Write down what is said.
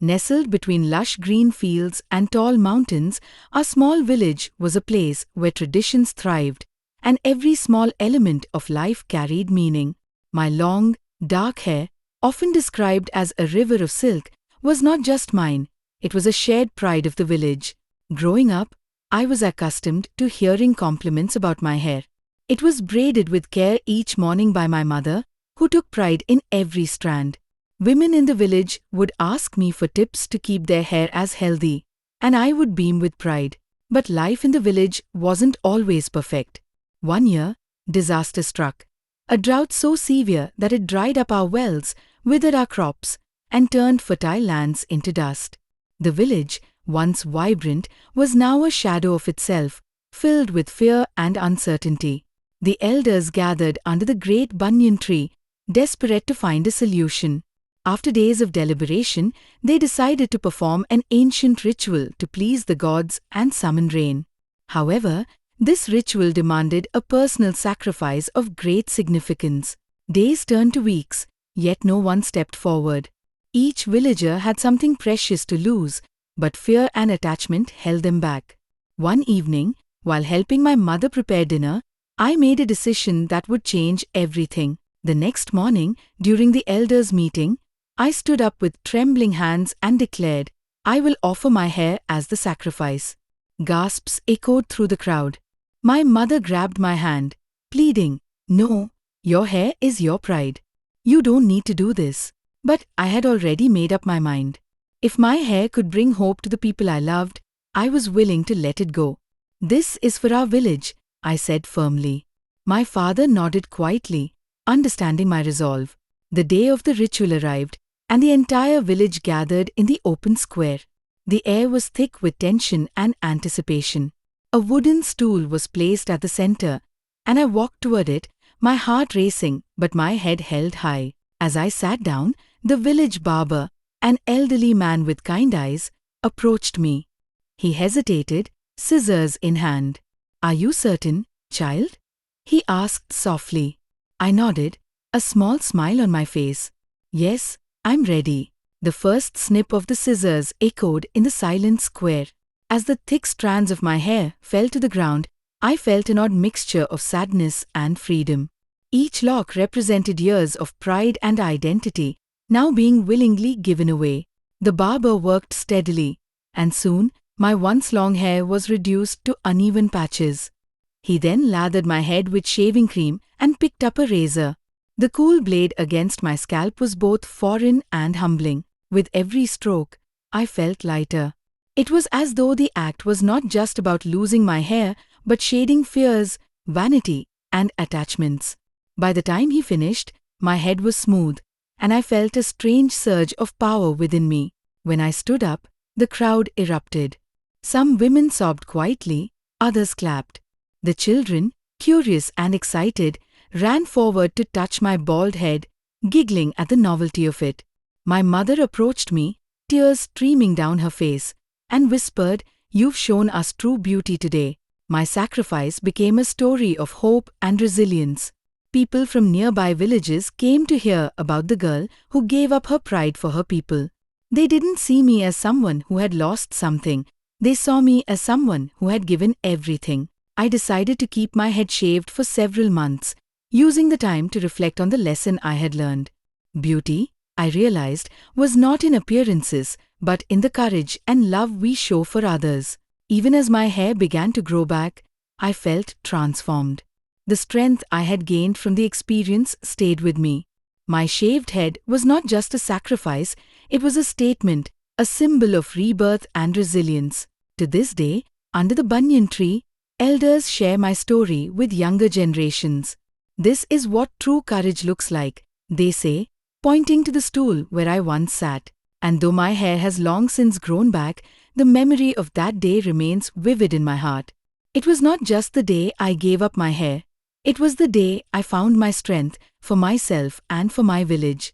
Nestled between lush green fields and tall mountains, our small village was a place where traditions thrived, and every small element of life carried meaning. My long, dark hair, often described as a river of silk, was not just mine, it was a shared pride of the village. Growing up, I was accustomed to hearing compliments about my hair. It was braided with care each morning by my mother, who took pride in every strand. Women in the village would ask me for tips to keep their hair as healthy, and I would beam with pride. But life in the village wasn't always perfect. One year, disaster struck. A drought so severe that it dried up our wells, withered our crops, and turned fertile lands into dust. The village, once vibrant, was now a shadow of itself, filled with fear and uncertainty. The elders gathered under the great banyan tree, desperate to find a solution. After days of deliberation, they decided to perform an ancient ritual to please the gods and summon rain. However, this ritual demanded a personal sacrifice of great significance. Days turned to weeks, yet no one stepped forward. Each villager had something precious to lose, but fear and attachment held them back. One evening, while helping my mother prepare dinner, I made a decision that would change everything. The next morning, during the elders' meeting, I stood up with trembling hands and declared, "I will offer my hair as the sacrifice." Gasps echoed through the crowd. My mother grabbed my hand, pleading, "No, your hair is your pride. You don't need to do this." But I had already made up my mind. If my hair could bring hope to the people I loved, I was willing to let it go. "This is for our village," I said firmly. My father nodded quietly, understanding my resolve. The day of the ritual arrived, and the entire village gathered in the open square. The air was thick with tension and anticipation. A wooden stool was placed at the center, and I walked toward it, my heart racing but my head held high. As I sat down, the village barber, an elderly man with kind eyes, approached me. He hesitated, scissors in hand. "Are you certain, child?" he asked softly. I nodded, a small smile on my face. "Yes, I'm ready." The first snip of the scissors echoed in the silent square. As the thick strands of my hair fell to the ground, I felt an odd mixture of sadness and freedom. Each lock represented years of pride and identity, now being willingly given away. The barber worked steadily, and soon my once long hair was reduced to uneven patches. He then lathered my head with shaving cream and picked up a razor. The cool blade against my scalp was both foreign and humbling. With every stroke, I felt lighter. It was as though the act was not just about losing my hair, but shading fears, vanity, and attachments. By the time he finished, my head was smooth, and I felt a strange surge of power within me. When I stood up, the crowd erupted. Some women sobbed quietly, others clapped. The children, curious and excited, ran forward to touch my bald head, giggling at the novelty of it. My mother approached me, tears streaming down her face, and whispered, "You've shown us true beauty today." My sacrifice became a story of hope and resilience. People from nearby villages came to hear about the girl who gave up her pride for her people. They didn't see me as someone who had lost something. They saw me as someone who had given everything. I decided to keep my head shaved for several months, using the time to reflect on the lesson I had learned. Beauty, I realized, was not in appearances, but in the courage and love we show for others. Even as my hair began to grow back, I felt transformed. The strength I had gained from the experience stayed with me. My shaved head was not just a sacrifice, it was a statement, a symbol of rebirth and resilience. To this day, under the banyan tree, elders share my story with younger generations. "This is what true courage looks like," they say, pointing to the stool where I once sat. And though my hair has long since grown back, the memory of that day remains vivid in my heart. It was not just the day I gave up my hair. It was the day I found my strength for myself and for my village.